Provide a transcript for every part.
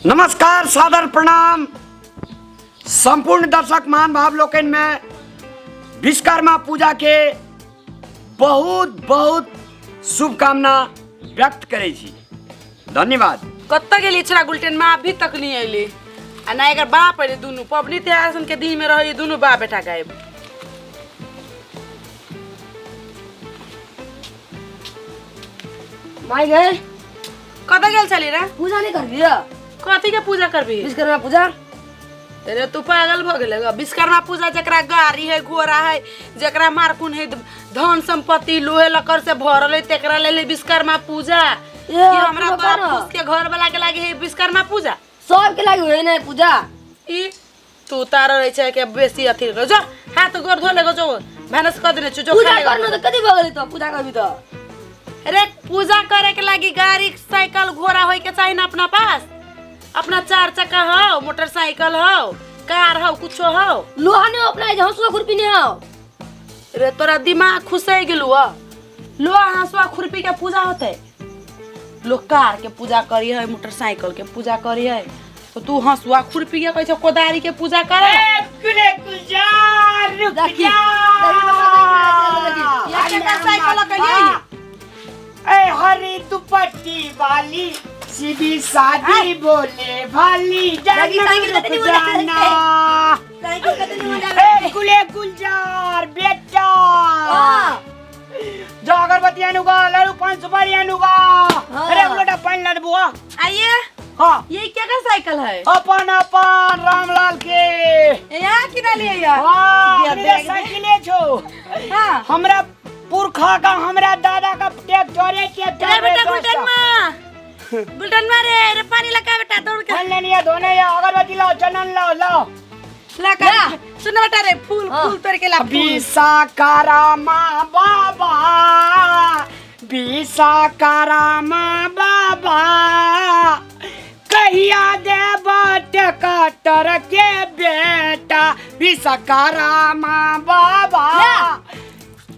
नमस्कार, सादर प्रणाम संपूर्ण दर्शक महान भाव लोकन में विश्वकर्मा पूजा के बहुत बहुत शुभकामना व्यक्त करे छी। धन्यवाद। कत्ता गेली छरा गुलटेन में अभी तक नहीं आइली आ ना एकर बाप अरे दुनु पबनी त्योहार के दिन में रही दुनु बाप बेटा गायब। माई गए कत्ता गेल चली रे? पूजा नहीं करबी? कथी के पूजा करबी? विश्वकर्मा पूजा। अरे तू पागल भ गेले ग। विश्वकर्मा पूजा जकरा गाड़ी है, घोड़ा है, जकरा मारकुन है, धन संपत्ति लोहे लकर से भरल है, तेकरा ले विश्वकर्मा पूजा। ये हमरा बाप फूस के घर वाला के लागे है विश्वकर्मा पूजा। सब के लागे होय नहीं पूजा। ई तू तारो रहे छै के बेसी अथी रो जो हाथ गोर धो ले गो जो भानस कर देने जो पूजा करनो त कदी भगली त पूजा करबी त? अरे पूजा करे के लागी गाड़ी साइकिल घोड़ा होय के चाहिए ना अपना पास। अपना चार चक्का हो, मोटरसाइकिल हो, कार हो, कुछो हो। लोहा ने अपना हंसुआ खुरपी ने हो। रे तोरा दिमाग खुसे गेलु आ। लोहा हंसुआ खुरपी के पूजा होते। लोग कार के पूजा करी है, मोटरसाइकिल के पूजा करी है, तो तू हंसुआ खुरपी के कहै छ कोदारी के पूजा करे? कुले गुलजार रुक देखी जा। या के साइकिल के लिए ए हरी दुपट्टी वाली सीधी सादी बोले भाली जाना ए कुले गुलजार बेटा जो अगरबत्ती अनुगा लड़ू पान सुपारी अनुगा अरे उलटा पान ला बुआ आइए। हां ये क्या का साइकिल है? अपन अपन रामलाल के यहाँ किना लिए या? हां ये साइकिले छो। हां हमरा पुरखा का हमरा दादा का ट्रैक्टर है अरे बेटा बुलटन मारे रे पानी लगा बेटा दौड़ के पानी लिया धोने या अगरबत्ती लाओ चंदन लाओ लगा सुन बेटा रे फूल फूल तोड़ के ला विश्वकर्मा बाबा विश्वकर्मा बाबा कहिया देव ट्रैक्टर के बेटा विश्वकर्मा बाबा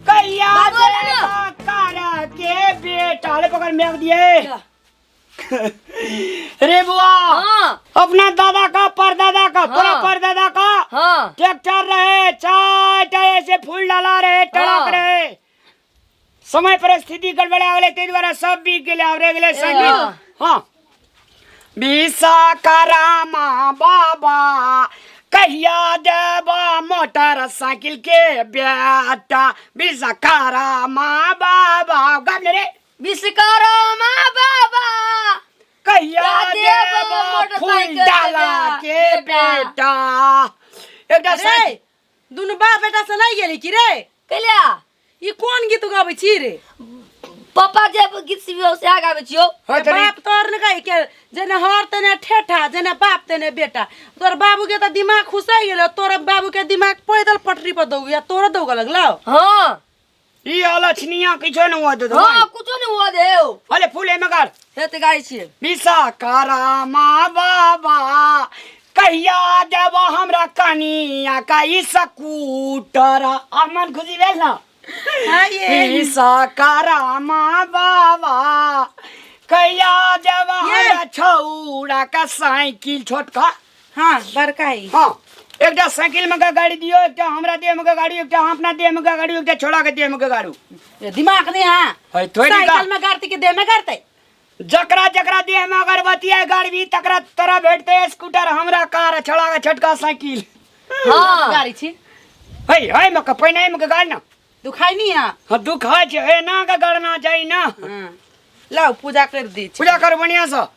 कहिया देव ट्रैक्टर के बेटा ले पकड़ मेघ दिए रे बुआ अपना दादा का परदादा का पूरा परदादा का ट्रैक्टर रहे चाट ऐसे फूल डाला रहे टड़क रहे समय परिस्थिति गड़बड़ा वाले ते द्वारा सब बिक गेले आवरे गेले साइकिल। हां विश्वकर्मा बाबा कहिया देवा मोटरसाइकिल के बेटा विश्वकर्मा बाबा गाने रे विश्वकर्मा बाबा कहिया देवा फूल डाला के बेटा एकटा रे दुनु बाप बेटा से नहीं गेली की रे? कलिया ई कोन गीत गाबै छी रे? पापा जब गीत सिबियो से आ गाबै छियो। बाप तोर न कहि के जने हर तने ठेठा जने बाप तने बेटा। तोर बाबू के त दिमाग खुसाई गेलो, तोर बाबू के दिमाग पैदल पटरी पर दौ या तोर दौ लगलो। हां ई अलछनिया किछो न हुआ दे। हां कुछो नहीं हुआ देओ अले फूल है मगर हेते गाई छी। विश्वकर्मा बाबा कहिया देव हमरा कनिया का ई स्कूटर अमन खुशी भेल ना। हां ये विश्वकर्मा बाबा कहिया देव हमरा छौड़ा का साइकिल छोटका। हां बड़का ही। हां एकटा साइकिल में का गाड़ी दियो, एकटा हमरा देह में का गाड़ी, एकटा अपना देह में का गाड़ी, एकटा छोड़ा के देह में का गाड़ी। ये दिमाग नहीं हां है थोड़ी का साइकिल में गाड़ती के देह में गाड़ते। जकरा जकरा देह में अगरबत्ती है गाड़ी तकरा तरह भेटते स्कूटर हमरा कार छोड़ा के छोटका साइकिल। हां गाड़ी छी है मका पहिना में का गाड़ी ना दुखाई नहीं हां। हां दुखाय छे ए ना का गड़ना चाहिए ना। हां लाओ पूजा कर दी छी। पूजा कर बढ़िया से।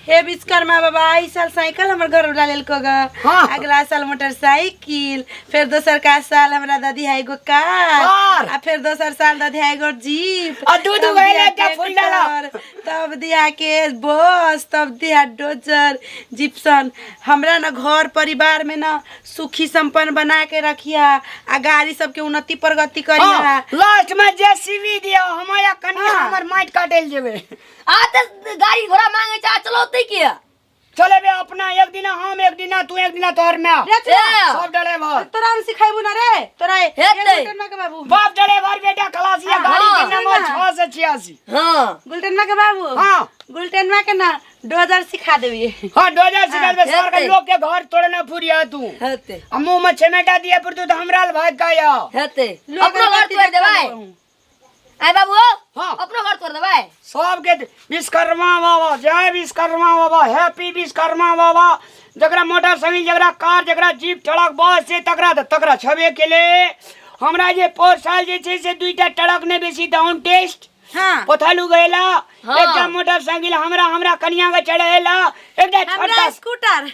हे विश्वकर्मा बाबा ई साल साइकिल हमर घर वाला लेल को ग। हाँ। अगला साल मोटरसाइकिल, फिर दोसर का साल हमरा दादी है गो कार, आ फिर दोसर साल दादी है गो जीप, आ दूध गइले के फूल डाला, तब दिया के बस, तब दिया डोजर जिप्सन। हमरा न घर परिवार में न सुखी संपन्न बना के रखिया आ गाड़ी सब के उन्नति प्रगति करिया। लास्ट में जेसीबी दिया हमरा कन्या हमर माइट काटेल जेबे। आ त गाड़ी घोड़ा मांगे चा चलोते किया चले बे अपना एक दिन हम एक दिन तू एक दिन तोहर में सब ड्राइवर तोरा हम सिखाइबू ना रे तोरा हेतै के बाबू बाप ड्राइवर बेटा खलासिया गाड़ी के नंबर 6 से 86। हां गुलटेनमा के बाबू हां गुलटेनमा के ना डोजर सिखा देवी। हाँ 2000 सिखा दे सर का हेते। लोग के घर तोड़े ना फुरिया तू हेते मुंह में चमेटा दिया पर तू तो हमरा भाग गया हेते लोग अपनो घर तोड़ देबै आय बाबू हाँ। अपनो घर तोड़ देबै सबके विश्वकर्मा बाबा जय विश्वकर्मा बाबा हैप्पी विश्वकर्मा बाबा जकरा मोटरसाइकिल जकरा कार जकरा जीप ट्रक बस से तकरा छबे केले हमरा जे पोर साल जे छै से दुईटा ट्रक ने बेसी डाउन टेस्ट हाँ पोथालू गएला हाँ। एकटा मोटरसाइकिल हमरा कन्या के चढ़ेला एकटा हमरा छोटा स्कूटर।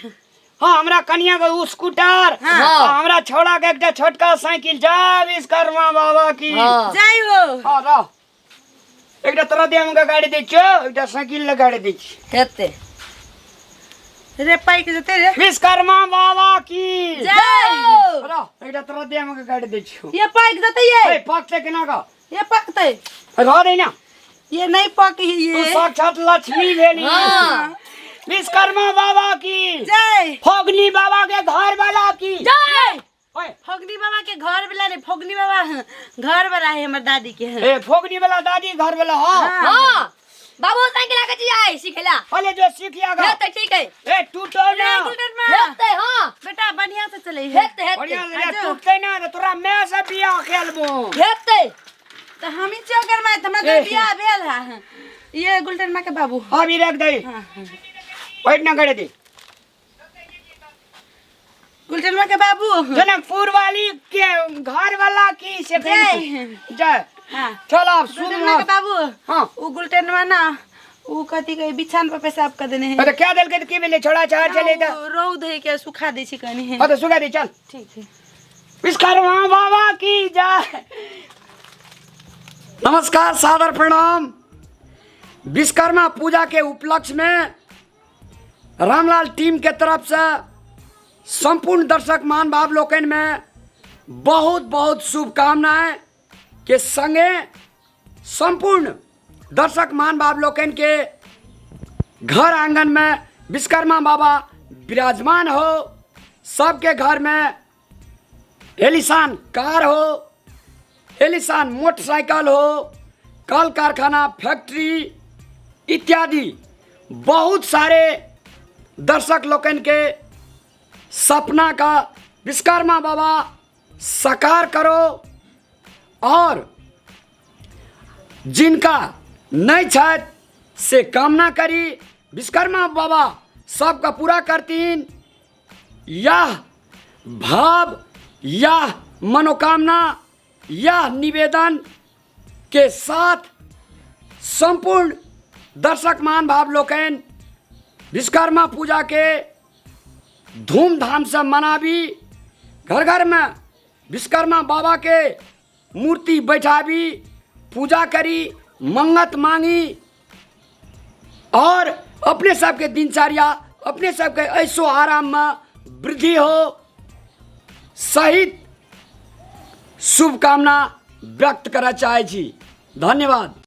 हाँ हमरा कन्या के उ स्कूटर हाँ। हमरा छोड़ा के एकटा छोटका साइकिल जय विश्वकर्मा बाबा की हाँ। जय हो। हाँ रह एकटा तोरा दे हमके गाड़ी दै छियो एकटा साइकिल ले गाड़ी दै छी हेते रे पाइक जते रे। विश्वकर्मा बाबा की जय। रह एकटा तोरा दे हमके गाड़ी दै छियो ये पाइक जते ए ये। पकते केना का ये पकते। रह दे ना ये नहीं पकी तू ये। साक्षात लक्ष्मी भेली हाँ। विश्वकर्मा बाबा की जय। फोगनी बाबा के घर वाला की जय ओए फोगनी बाबा के घर वाला नहीं, फोगनी बाबा घर वाला है हमर दादी के। ए फोगनी वाला दादी घर वाला हाँ हां बाबू साइकिल आके जाए सिखेला पहले जो सीखिया गा हेते ठीक है ए टूटो रे ना गुलटर माँ। हेते हां बेटा बढ़िया से चले है। हेते बढ़िया हेते ले टूटते ना तो तोरा मैं से बियाह खेलबो हेते तो हम ही चौकर में हमरा तो बियाह भेल है। ये गुलटर माँ के बाबू। अभी रख दे हाँ, हाँ। बैठ ना करे दे गुलटर माँ के बाबू। जनकपुर वाली के घर वाला की से जय। जय हाँ। चलो आप गुलटर सुन माँ के बाबू। हाँ वो गुलटर माँ ना वो कथी के बिछान पर पेशाब कर देने हैं। अरे क्या दिल के की मिले छोड़ा चार चले था वो रौद है क्या सुखा दे छी कहनी है। हाँ तो सुखा दे चल ठीक है। विश्वकर्मा बाबा की जय नमस्कार सादर प्रणाम विश्वकर्मा पूजा के उपलक्ष्य में रामलाल टीम के तरफ से संपूर्ण दर्शक मान भाव लोकन में बहुत बहुत शुभकामनाएं के संगे संपूर्ण दर्शक मान भाव लोकन के घर आंगन में विश्वकर्मा बाबा विराजमान हो सबके घर में एलिसान कार हो एलिसान मोटरसाइकिल हो कल कारखाना फैक्ट्री इत्यादि बहुत सारे दर्शक लोकन के सपना का विश्वकर्मा बाबा साकार करो और जिनका नहीं छत से कामना करी विश्वकर्मा बाबा सबका पूरा करतीन यह भाव यह मनोकामना यह निवेदन के साथ संपूर्ण दर्शक मान भाव लोकन विश्वकर्मा पूजा के धूमधाम से मनाबी घर घर में विश्वकर्मा बाबा के मूर्ति बैठाबी पूजा करी मंगत मांगी और अपने सबके दिनचर्या अपने सबके ऐशो आराम में वृद्धि हो सहित शुभकामना व्यक्त करना चाहे छी धन्यवाद।